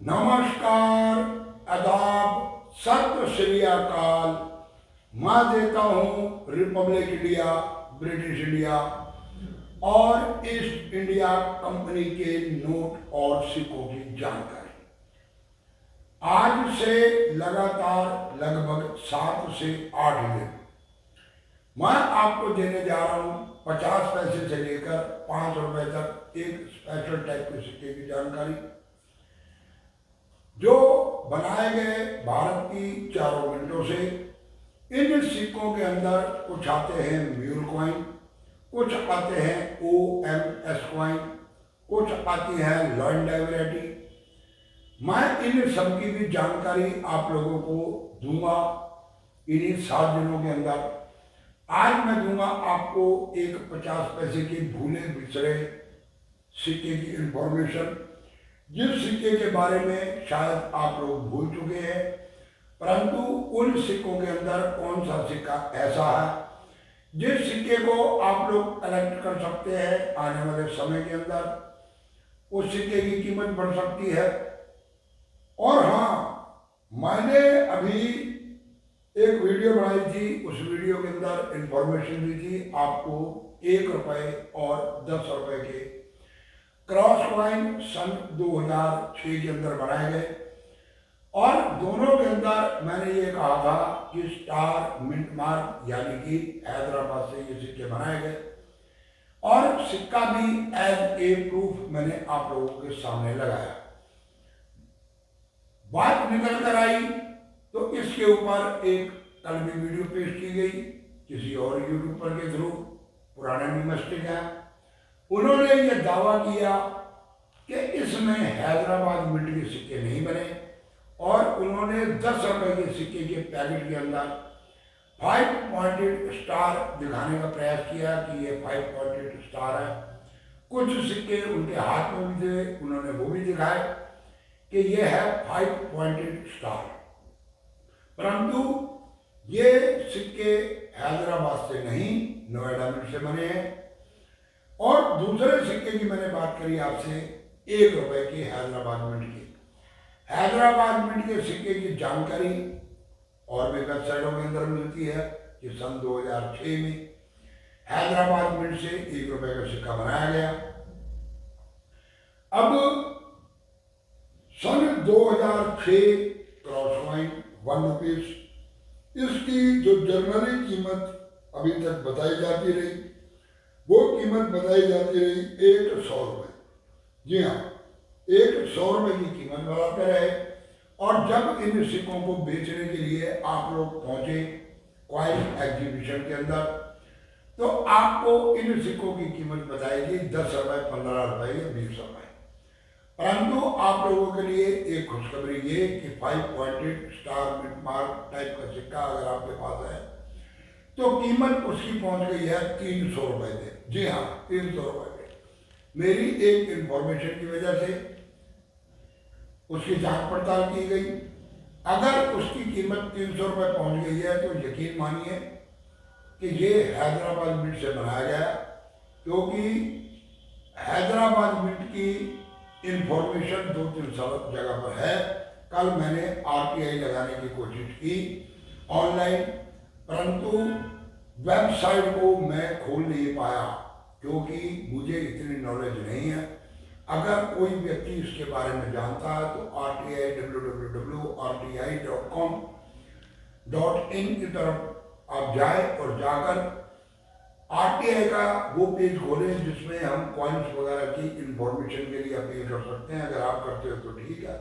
नमस्कार, आदाब, सत श्री अकाल। मैं देता हूँ रिपब्लिक इंडिया, ब्रिटिश इंडिया और ईस्ट इंडिया कंपनी के नोट और सिक्कों की जानकारी। आज से लगातार लगभग 7 से 8 दिन मैं आपको देने जा रहा हूँ 50 पैसे से लेकर 5 रुपए तक एक स्पेशल टाइप के सिक्के की जानकारी, जो बनाए गए भारत की चारों मिनटों से। इन सिक्कों के अंदर कुछ आते हैं म्यूल कॉइन, कुछ आते हैं OMS कॉइन, कुछ आती है लॉयड वैरायटी। मैं इन सब की भी जानकारी आप लोगों को दूंगा इन्हीं 7 दिनों के अंदर। आज मैं दूंगा आपको एक 50 पैसे की भूले बिछड़े सिक्के की इंफॉर्मेशन, जिस सिक्के के बारे में शायद आप लोग भूल चुके हैं, परंतु उन सिक्कों के अंदर कौन सा सिक्का ऐसा है जिस सिक्के को आप लोग कलेक्ट कर सकते हैं आने वाले समय के अंदर। उस सिक्के की कीमत बढ़ सकती है। और हाँ, मैंने अभी एक वीडियो बनाई थी, उस वीडियो के अंदर इंफॉर्मेशन दी थी आपको 1 रुपए और 10 रुपए के क्रॉस कॉइन सन 2006 के अंदर बनाए गए। और दोनों के अंदर मैंने ये कहा था कि स्टार मिंट मार्क यानी कि हैदराबाद से ये सिक्के बनाए गए, और सिक्का भी एज ए प्रूफ मैंने आप लोगों के सामने लगाया। बात निकल कर आई तो इसके ऊपर एक कल भी वीडियो पेश की गई किसी और यूट्यूबर के थ्रू, पुराने निमस्टिक है। उन्होंने ये दावा किया कि इसमें हैदराबाद मिंट के सिक्के नहीं बने, और उन्होंने 10 रुपए के सिक्के के पैकेट के अंदर 5 पॉइंटेड स्टार दिखाने का प्रयास किया कि ये 5 पॉइंटेड स्टार है। कुछ सिक्के उनके हाथ में भी थे, उन्होंने वो भी दिखाए कि ये है 5 पॉइंटेड स्टार, परंतु ये सिक्के हैदराबाद से नहीं नोएडा मिंट से बने हैं। और दूसरे सिक्के की मैंने बात करी आपसे 1 रुपए की हैदराबाद मिंट की। हैदराबाद मिंट के सिक्के की जानकारी और भी वेबसाइटों के अंदर मिलती है कि सन 2006 में हैदराबाद मिंट से 1 रुपए का सिक्का बनाया गया। अब सन 2006 क्रॉस कॉइन 1 रुपीस, इसकी जो जनरली कीमत अभी तक बताई जाती रही, वो कीमत बताई जाती रही 100 रुपये। जी हाँ, 100 रुपये की कीमत बढ़ाते रहे। और जब इन सिक्कों को बेचने के लिए आप लोग पहुंचे कॉइन एग्जीबिशन के अंदर, तो आपको इन सिक्कों की कीमत बताएगी 10 रुपये, 15 रुपये या 20 रुपये। परंतु आप लोगों के लिए एक खुशखबरी ये कि 5 pointed star mint mark type का सिक्का अगर आपके पास है तो कीमत उसकी पहुंच गई है 300 रुपये से। जी हाँ, 300 रुपये से। मेरी एक इंफॉर्मेशन की वजह से उसकी जांच पड़ताल की गई। अगर उसकी कीमत 300 रुपये पहुंच गई है तो यकीन मानिए कि ये हैदराबाद मिंट से बनाया गया, क्योंकि हैदराबाद मिंट की इंफॉर्मेशन 2-3 जगह पर है। कल मैंने RTI लगाने की कोशिश की ऑनलाइन, परंतु वेबसाइट को मैं खोल नहीं पाया क्योंकि मुझे इतनी नॉलेज नहीं है। अगर कोई व्यक्ति इसके बारे में जानता है तो RTI www.rti.com.in की तरफ आप जाए और जाकर RTI का वो पेज खोलें जिसमें हम कॉइन्स वगैरह की इंफॉर्मेशन के लिए अपील कर सकते हैं। अगर आप करते हो तो ठीक है,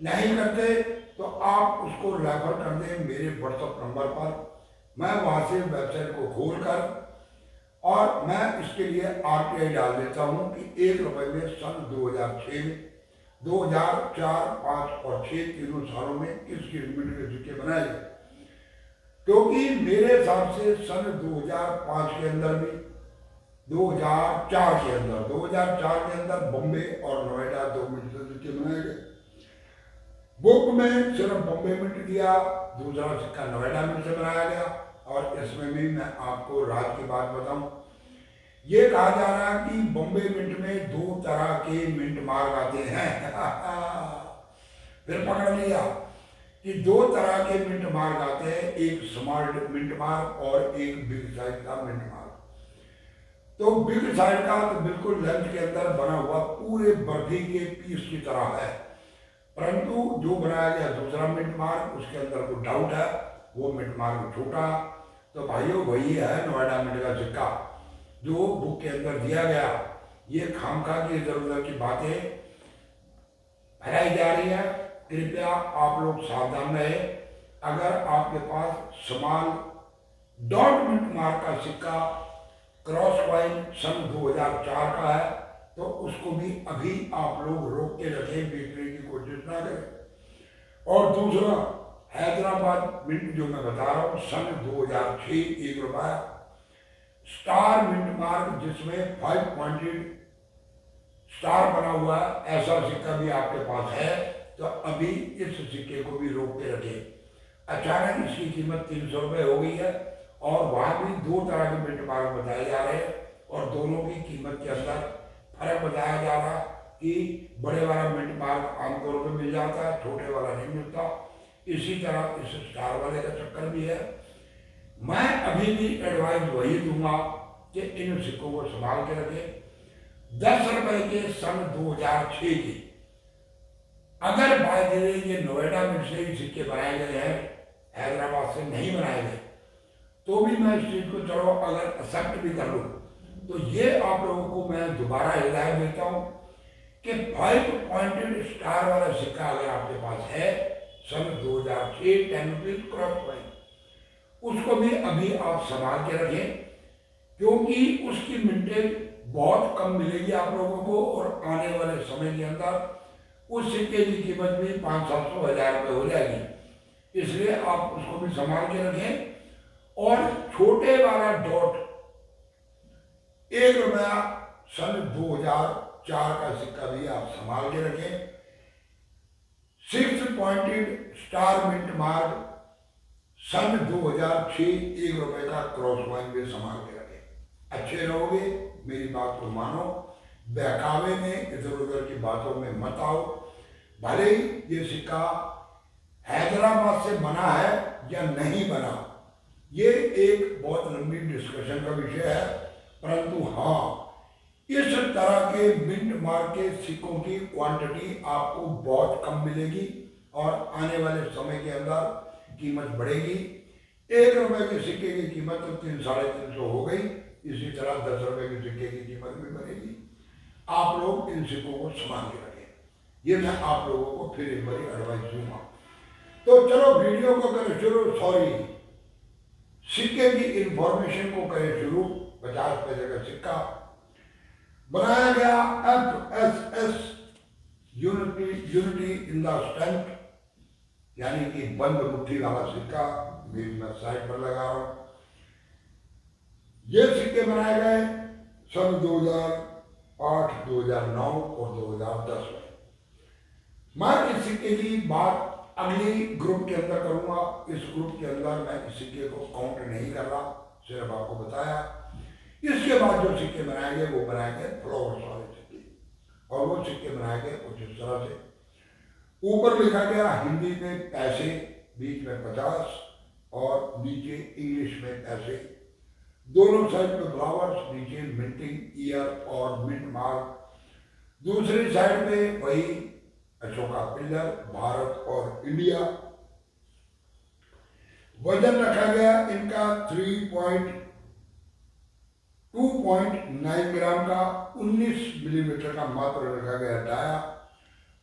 नहीं करते तो आप उसको रेफर कर दें मेरे व्हाट्सएप नंबर पर। मैं वहाँ से वेबसाइट को खोलकर और मैं इसके लिए RTI डाल देता हूँ कि 1 रुपये में सन 2006 में 2004, 5 और 6 तीनों सालों में किस मिंट के सिक्के बनाए गए। क्योंकि मेरे हिसाब से सन 2005 के अंदर भी 2004 के अंदर बॉम्बे और नोएडा 2 मिंट से सिक्के बनाए गए। बुक में सिर्फ बॉम्बे मिंट दिया, दूसरा सिक्का नोएडा मिंट से बनाया गया। और इसमें भी मैं आपको राज की बात बताऊं, ये कहा जा रहा है कि बॉम्बे मिंट में 2 तरह के मिंट मार्क आते हैं। फिर पकड़ लिया कि दो तरह के मिंट मार्क आते हैं, एक स्मॉल मिंट मार्क और एक बिग साइज का मिंट मार्क। तो बिग साइज का तो बिल्कुल लेंथ के अंदर बना हुआ पूरे बर्फी के पीस की तरह है, परंतु जो बनाया गया दूसरा मिंट मार्क उसके अंदर कोई डाउट है, वो मिंट मार्क छोटा। तो भाइयों वही है नोएडा मिंट का सिक्का जो बुक के अंदर दिया गया। ये खामखा की इधर उधर की बातें फैलाई जा रही है, कृपया आप लोग सावधान रहे। अगर आपके पास स्मॉल डॉट मिंट मार्क का सिक्का क्रॉस कॉइन सन 2004 का है तो उसको भी अभी आप लोग रोक के रखें, बेचने की कोशिश ना करें। और दूसरा हैदराबाद मिंट जो मैं बता रहा हूँ सन 2006 ₹1 स्टार मिंट मार्क जिसमें 5 पॉइंटेड स्टार बना हुआ है, ऐसा सिक्का भी आपके पास है तो अभी इस सिक्के को भी रोक के रखें। अचानक इसकी कीमत 300 रुपये हो गई है और वहाँ भी दो तरह के मिंट मार्क बताए जा रहे हैं और दोनों की कीमत के अंदर फर्क बताया जा रहा है कि बड़े वाला मिंट मार्क आमतौर पर मिल जाता है, छोटे वाला नहीं मिलता। इसी तरह इस स्टार वाले का चक्कर भी है। मैं अभी भी एडवाइस वही दूंगा कि इन सिक्कों को संभाल के रखें। 10 रुपए के सन 2006 के अगर बाय द वे ये नोएडा में से ही सिक्के बनाए गए हैं, हैदराबाद से नहीं बनाए गए, तो भी मैं इस चीज को चलो अगर एक्सेप्ट भी कर लूँ तो ये आप लोगों को मैं दोबारा हिदायत देता हूँ कि 5 पॉइंटेड स्टार वाला सिक्का अगर आपके पास है सन 2006 10 रुपीज क्रॉस कॉइन, उसको भी अभी आप संभाल के रखें क्योंकि उसकी मिंटेज बहुत कम मिलेगी आप लोगों को और आने वाले समय के अंदर उस सिक्के की कीमत भी 500-700 हज़ार रुपये हो जाएगी। इसलिए आप उसको भी संभाल के रखें। और छोटे वाला डॉट ₹1 सन 2004 का सिक्का भी आप संभाल के रखें। 6 पॉइंटेड स्टार मिंट मार्क सन 2006 ₹1 का क्रॉस कॉइन भी संभाल के रखें। अच्छे रहोगे, मेरी बात को मानो, बहकावे में इधर उधर की बातों में मत आओ। भले ही ये सिक्का हैदराबाद से बना है या नहीं बना, ये एक बहुत लंबी डिस्कशन का विषय है, परंतु हाँ इस तरह के मिंट मार्क के सिक्कों की क्वांटिटी आपको बहुत कम मिलेगी और आने वाले समय के अंदर कीमत बढ़ेगी। ₹1 के सिक्के की कीमत तो 300-350 हो गई, इसी तरह ₹10 के सिक्के की कीमत भी बढ़ेगी। आप लोग इन सिक्कों को संभाल के रखें, ये मैं आप लोगों को फिर एक बार एडवाइस दूंगा। तो चलो वीडियो को करें शुरू, सिक्के की इंफॉर्मेशन को करें शुरू। 50 पैसे का सिक्का बनाया गया FSS unity in the stamp, यानी कि बंद मुट्ठी वाला सिक्का भी मैं साइड पर लगा रहा हूं। ये सिक्के बनाए गए सन 2008, 2009 और 2010 में। मैं इस सिक्के की बात अगली ग्रुप के अंदर करूंगा। इस ग्रुप के अंदर मैं इस सिक्के को काउंट नहीं कर रहा, सिर्फ आपको बताया। इसके बाद जो सिक्के बनाए गए वो बनाए गए फ्लावर्स वाले सिक्के, और वो सिक्के बनाए गए कुछ इस तरह से। ऊपर लिखा गया हिंदी में पैसे, बीच में 50 और नीचे इंग्लिश में पैसे, दोनों साइड पे फ्लावर्स, नीचे मिंटिंग ईयर और मिंट मार्क। दूसरी साइड पे वही अशोका पिल्लर, भारत और इंडिया। वजन रखा गया इनका 2.9 ग्राम का, 19 मिलीमीटर का मात्र रखा गया डाया,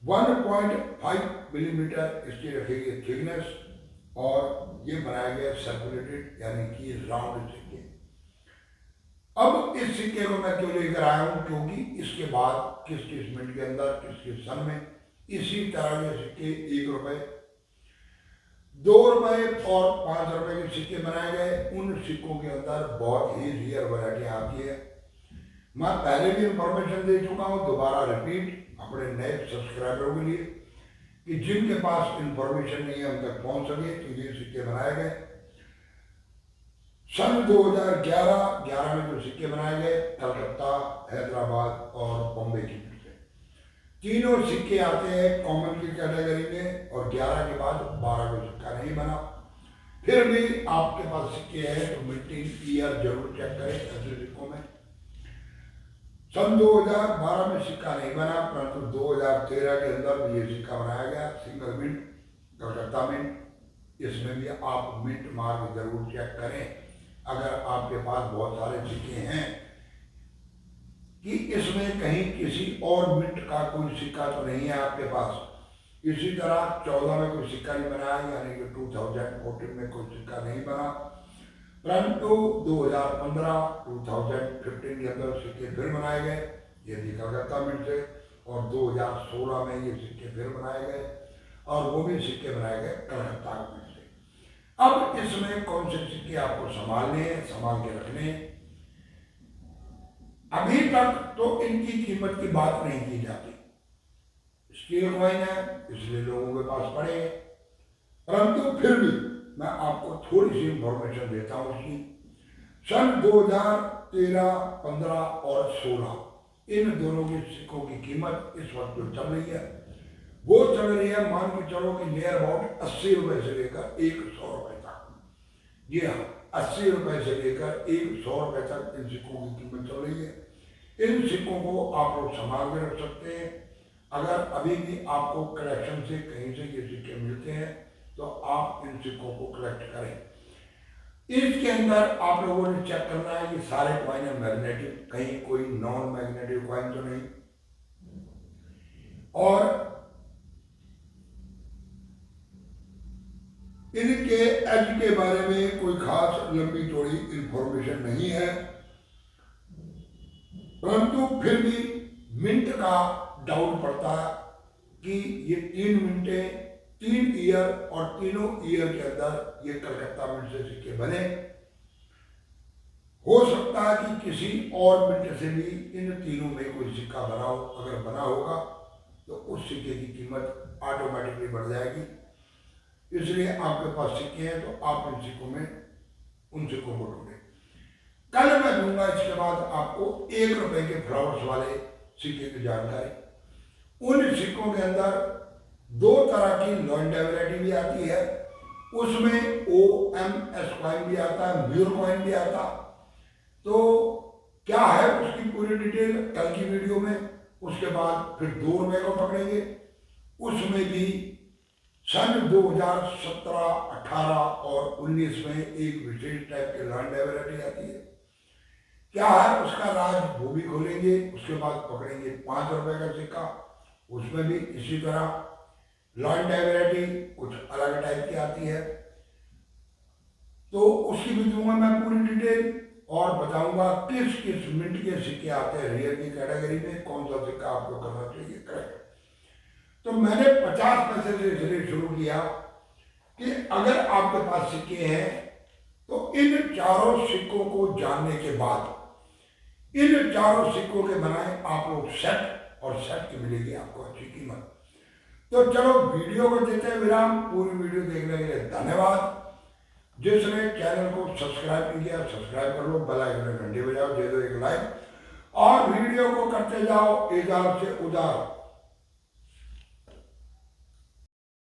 1.5 मिलीमीटर इसकी रखेगी थिकनेस, और ये बनाया गया सर्कुलेटेड यानी कि राउंड सिक्के। अब इस सिक्के को मैं क्यों लेकर आया हूं, क्योंकि इसके बाद किस मिनट के अंदर किस सन में इसी तरह के सिक्के ₹1, ₹2 और ₹5 के सिक्के बनाए गए। उन सिक्कों के अंदर बहुत ही रियर वैरायटी आती है। मैं पहले भी इंफॉर्मेशन दे चुका हूँ, दोबारा रिपीट अपने नए सब्सक्राइबरों के लिए कि जिनके पास इंफॉर्मेशन नहीं है उन तक पहुंच सके। तो ये सिक्के बनाए गए सन 2011 में जो सिक्के बनाए गए कलकत्ता, हैदराबाद और बॉम्बे की तरफ से। तीनों सिक्के आते हैं कॉमन की कैटेगरी में और 11 के बाद 12 को सिक्का नहीं बना। फिर भी आपके पास सिक्के हैं तो मिंटिंग ईयर जरूर चेक करें ऐसे सिक्कों में। सन 2012 में सिक्का नहीं बना, परंतु 2013 के अंदर ये सिक्का बनाया गया, सिंगल मिंट, कलकत्ता मिंट। इसमें भी आप मिंट मार्क जरूर चेक करें। अगर आपके पास बहुत सारे सिक्के हैं कि इसमें कहीं किसी और मिंट का कोई सिक्का तो नहीं है आपके पास। इसी तरह 14 में कोई सिक्का नहीं बनाया, यानी कि 2014 में कोई सिक्का नहीं बना, परंतु 2015 2015 के अंदर सिक्के फिर बनाए गए, ये भी कलकत्ता मिंट से। और 2016 में ये सिक्के फिर बनाए गए और वो भी सिक्के बनाए गए कलकत्ता मिंट से। अब इसमें कौन से सिक्के आपको संभालने हैं, संभाल के रखने हैं। अभी तक तो इनकी कीमत की बात नहीं की जाती, स्टील कॉइन है इसलिए लोगों के पास पड़े हैं, परंतु फिर भी मैं आपको थोड़ी सी इंफॉर्मेशन देता हूँ इसकी। सन 2013, 15 और 16 इन दोनों के सिक्कों की कीमत इस वक्त जो चल रही है वो चल रही है, मान के चलो कि नियर अबाउट 80 रुपए से लेकर 100 रुपए तक। जी हाँ, 80 रुपए से लेकर 100 रुपए तक इन सिक्कों की कीमत चल रही है। इन सिक्कों को आप लोग संभाल के रख सकते हैं। अगर अभी भी आपको कलेक्शन से कहीं से ये सिक्के मिलते हैं तो आप इन सिक्कों को कलेक्ट करें। इसके अंदर आप लोगों ने चेक करना है कि सारे कॉइन है मैग्नेटिक, कहीं कोई नॉन मैग्नेटिक कॉइन तो नहीं। और इनके एज के बारे में कोई खास लंबी चौड़ी इंफॉर्मेशन नहीं है, परंतु फिर भी मिंट का डाउट पड़ता है कि ये 3 मिनटें 3 ईयर और तीनों ईयर के अंदर ये कलकत्ता मिंट से सिक्के बने। हो सकता है कि किसी और मिंट से भी इन तीनों में कोई सिक्का बना हो, अगर बना होगा तो उस सिक्के की कीमत ऑटोमेटिकली बढ़ जाएगी। इसलिए आपके पास सिक्के हैं तो आप इन सिक्कों में उन सिक्कों को ढूंढें। कल मैं दूंगा इसके बाद आपको 1 रुपए के फ्लावर्स वाले सिक्के की जानकारी। उन सिक्कों के अंदर 2 तरह की लॉन्डेबिलिटी भी आती है, उसमें OMS कॉइन भी आता है, म्यूर कॉइन भी आता। तो क्या है उसकी पूरी डिटेल कल की वीडियो में। उसके बाद फिर 2 रुपए को पकड़ेंगे, उसमें भी सन 2017, 18 और 19 में एक विशेष टाइप के लॉन्डेबिलिटी आती है। क्या है उसका राज वो भी खोलेंगे। उसके बाद पकड़ेंगे 5 रुपए का सिक्का, उसमें भी इसी तरह लॉन्डेबिलिटी कुछ अलग टाइप की आती है। तो उसकी भी दूंगा मैं पूरी डिटेल और बताऊंगा किस किस मिनट के सिक्के आते हैं रियल की कैटेगरी में, कौन सा सिक्का आपको करना चाहिए करेक्ट। तो मैंने 50 पैसे से इसलिए शुरू किया कि अगर आपके पास सिक्के हैं तो इन चारों सिक्कों को जानने के बाद इन चारों सिक्कों के बनाए आप लोग सेट, और सेट की मिलेगी आपको अच्छी कीमत। तो चलो वीडियो को देते हैं विराम। पूरी वीडियो देखने के लिए धन्यवाद। जिसने चैनल को सब्सक्राइब नहीं किया सब्सक्राइब कर लो, बेल आइकन घंटे बजाओ, दे दो एक लाइक और वीडियो को करते जाओ इधर से उधर।